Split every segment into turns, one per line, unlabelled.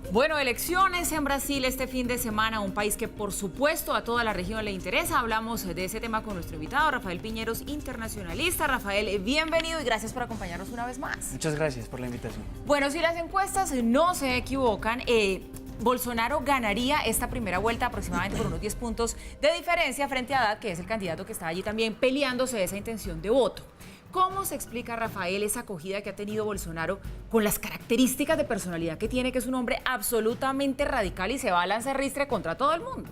Bueno, elecciones en Brasil este fin de semana, un país que por supuesto a toda la región le interesa. Hablamos de ese tema con nuestro invitado, Rafael Piñeros, internacionalista. Rafael, bienvenido y gracias por acompañarnos una vez más.
Muchas gracias por la invitación.
Bueno, si las encuestas no se equivocan, Bolsonaro ganaría esta primera vuelta aproximadamente por unos 10 puntos de diferencia frente a Haddad, que es el candidato que está allí también peleándose esa intención de voto. ¿Cómo se explica, Rafael, esa acogida que ha tenido Bolsonaro con las características de personalidad que tiene, que es un hombre absolutamente radical y se va a lanzar ristre contra todo el mundo?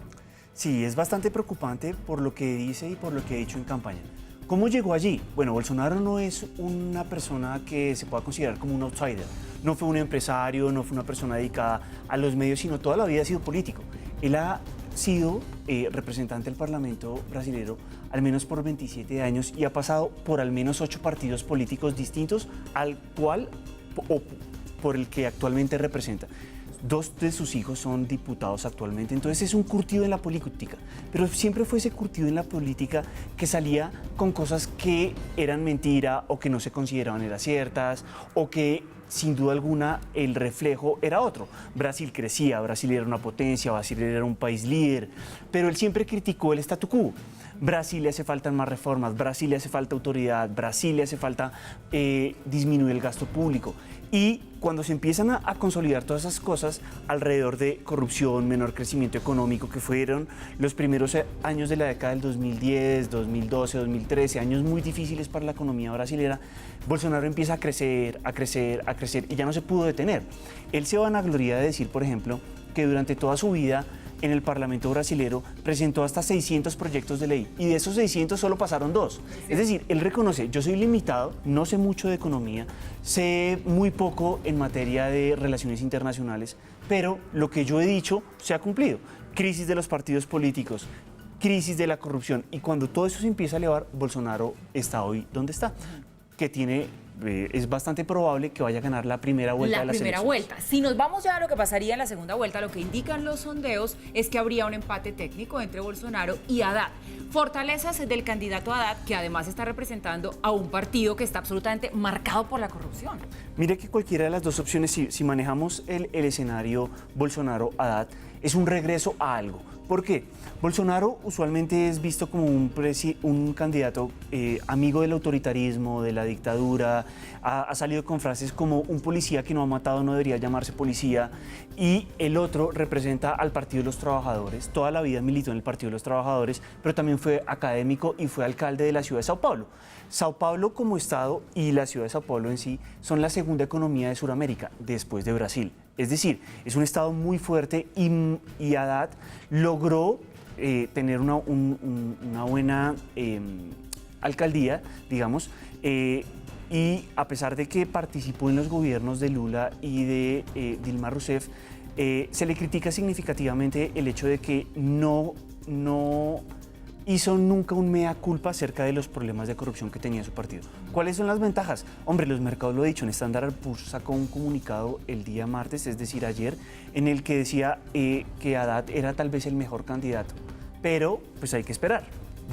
Sí, es bastante preocupante por lo que dice y por lo que ha dicho en campaña. ¿Cómo llegó allí? Bueno, Bolsonaro no es una persona que se pueda considerar como un outsider. No fue un empresario, no fue una persona dedicada a los medios, sino toda la vida ha sido político. Él ha sido representante del Parlamento brasileño al menos por 27 años y ha pasado por al menos 8 partidos políticos distintos al cual o por el que actualmente representa. 2 de sus hijos son diputados actualmente, entonces es un curtido en la política, pero siempre fue ese curtido en la política que salía con cosas que eran mentira o que no se consideraban eran ciertas o que sin duda alguna el reflejo era otro. Brasil crecía, Brasil era una potencia, Brasil era un país líder, pero él siempre criticó el statu quo. Brasil le hace falta más reformas, Brasil le hace falta autoridad, Brasil le hace falta disminuir el gasto público. Y cuando se empiezan a consolidar todas esas cosas alrededor de corrupción, menor crecimiento económico, que fueron los primeros años de la década del 2010, 2012, 2013, años muy difíciles para la economía brasilera, Bolsonaro empieza a crecer, a crecer, a crecer y ya no se pudo detener. Él se vanagloria de decir, por ejemplo, que durante toda su vida en el Parlamento brasilero presentó hasta 600 proyectos de ley y de esos 600 solo pasaron 2. Es decir, él reconoce, yo soy limitado, no sé mucho de economía, sé muy poco en materia de relaciones internacionales, pero lo que yo he dicho se ha cumplido. Crisis de los partidos políticos, crisis de la corrupción, y cuando todo eso se empieza a elevar, Bolsonaro está hoy donde está, que tiene... es bastante probable que vaya a ganar la primera vuelta de las elecciones.
La primera vuelta. Si nos vamos ya a lo que pasaría en la segunda vuelta, lo que indican los sondeos es que habría un empate técnico entre Bolsonaro y Haddad. Fortalezas del candidato Haddad, que además está representando a un partido que está absolutamente marcado por la corrupción.
Mire que cualquiera de las dos opciones, si manejamos el escenario Bolsonaro-Haddad, es un regreso a algo. ¿Por qué? Bolsonaro usualmente es visto como un candidato amigo del autoritarismo, de la dictadura, ha salido con frases como un policía que no ha matado no debería llamarse policía, y el otro representa al Partido de los Trabajadores, toda la vida militó en el Partido de los Trabajadores, pero también fue académico y fue alcalde de la ciudad de Sao Paulo. Sao Paulo como estado y la ciudad de Sao Paulo en sí son la segunda economía de Sudamérica, después de Brasil. Es decir, es un estado muy fuerte y Haddad logró tener una buena alcaldía, digamos, y a pesar de que participó en los gobiernos de Lula y de Dilma Rousseff, se le critica significativamente el hecho de que no hizo nunca un mea culpa acerca de los problemas de corrupción que tenía su partido. ¿Cuáles son las ventajas? Hombre, los mercados lo he dicho, en Standard & Poor's sacó un comunicado el día martes, es decir, ayer, en el que decía que Haddad era tal vez el mejor candidato, pero pues hay que esperar.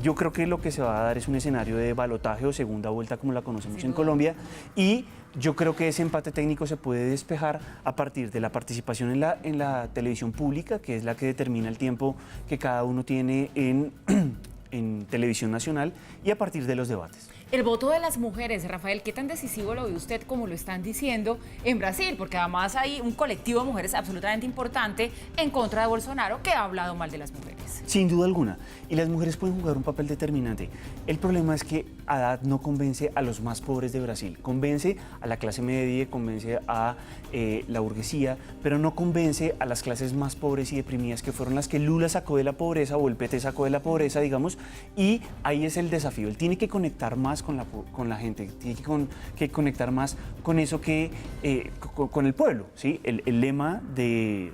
Yo creo que lo que se va a dar es un escenario de balotaje o segunda vuelta como la conocemos en Colombia, y yo creo que ese empate técnico se puede despejar a partir de la participación en la televisión pública, que es la que determina el tiempo que cada uno tiene en televisión nacional, y a partir de los debates.
El voto de las mujeres, Rafael, ¿qué tan decisivo lo ve usted como lo están diciendo en Brasil? Porque además hay un colectivo de mujeres absolutamente importante en contra de Bolsonaro que ha hablado mal de las mujeres.
Sin duda alguna, y las mujeres pueden jugar un papel determinante. El problema es que Haddad no convence a los más pobres de Brasil, convence a la clase media, convence a la burguesía, pero no convence a las clases más pobres y deprimidas, que fueron las que Lula sacó de la pobreza o el PT sacó de la pobreza, digamos, y ahí es el desafío. Él tiene que conectar más con la gente, tiene que conectar más con eso con el pueblo, ¿sí? El lema de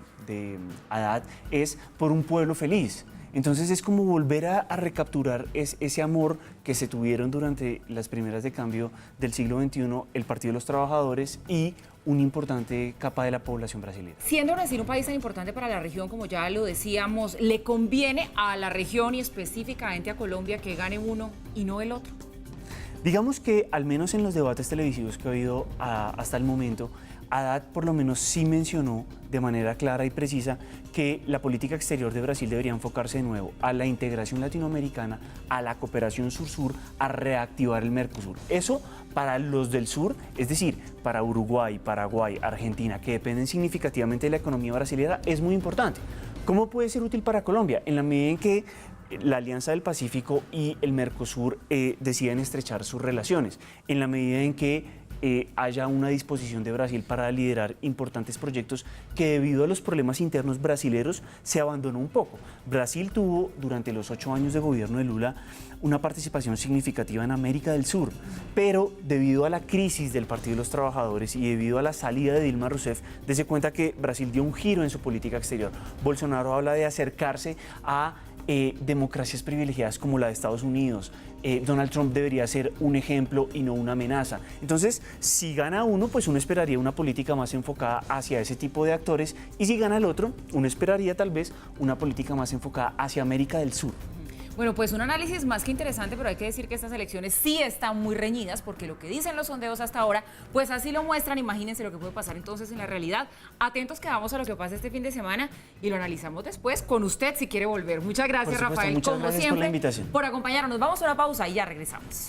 Haddad es por un pueblo feliz. Entonces es como volver a recapturar ese amor que se tuvieron durante las primeras de cambio del siglo XXI, el Partido de los Trabajadores y una importante capa de la población brasileña.
Siendo Brasil un país tan importante para la región, como ya lo decíamos, ¿le conviene a la región y específicamente a Colombia que gane uno y no el otro?
Digamos que al menos en los debates televisivos que he oído hasta el momento, Haddad por lo menos sí mencionó de manera clara y precisa que la política exterior de Brasil debería enfocarse de nuevo a la integración latinoamericana, a la cooperación sur-sur, a reactivar el Mercosur. Eso para los del sur, es decir, para Uruguay, Paraguay, Argentina, que dependen significativamente de la economía brasileña, es muy importante. ¿Cómo puede ser útil para Colombia? En la medida en que la Alianza del Pacífico y el Mercosur deciden estrechar sus relaciones, en la medida en que haya una disposición de Brasil para liderar importantes proyectos que debido a los problemas internos brasileros se abandonó un poco. Brasil tuvo durante los 8 años de gobierno de Lula una participación significativa en América del Sur, pero debido a la crisis del Partido de los Trabajadores y debido a la salida de Dilma Rousseff, dése cuenta que Brasil dio un giro en su política exterior. Bolsonaro habla de acercarse a democracias privilegiadas como la de Estados Unidos. Donald Trump debería ser un ejemplo y no una amenaza. Entonces, si gana uno, pues uno esperaría una política más enfocada hacia ese tipo de actores, y si gana el otro, uno esperaría tal vez una política más enfocada hacia América del Sur.
Bueno, pues un análisis más que interesante, pero hay que decir que estas elecciones sí están muy reñidas, porque lo que dicen los sondeos hasta ahora, pues así lo muestran. Imagínense lo que puede pasar entonces en la realidad. Atentos quedamos a lo que pasa este fin de semana y lo analizamos después con usted si quiere volver. Muchas gracias,
Por supuesto,
Rafael,
muchas
como
gracias
siempre,
por la invitación.
por acompañarnos. Vamos a una pausa y ya regresamos.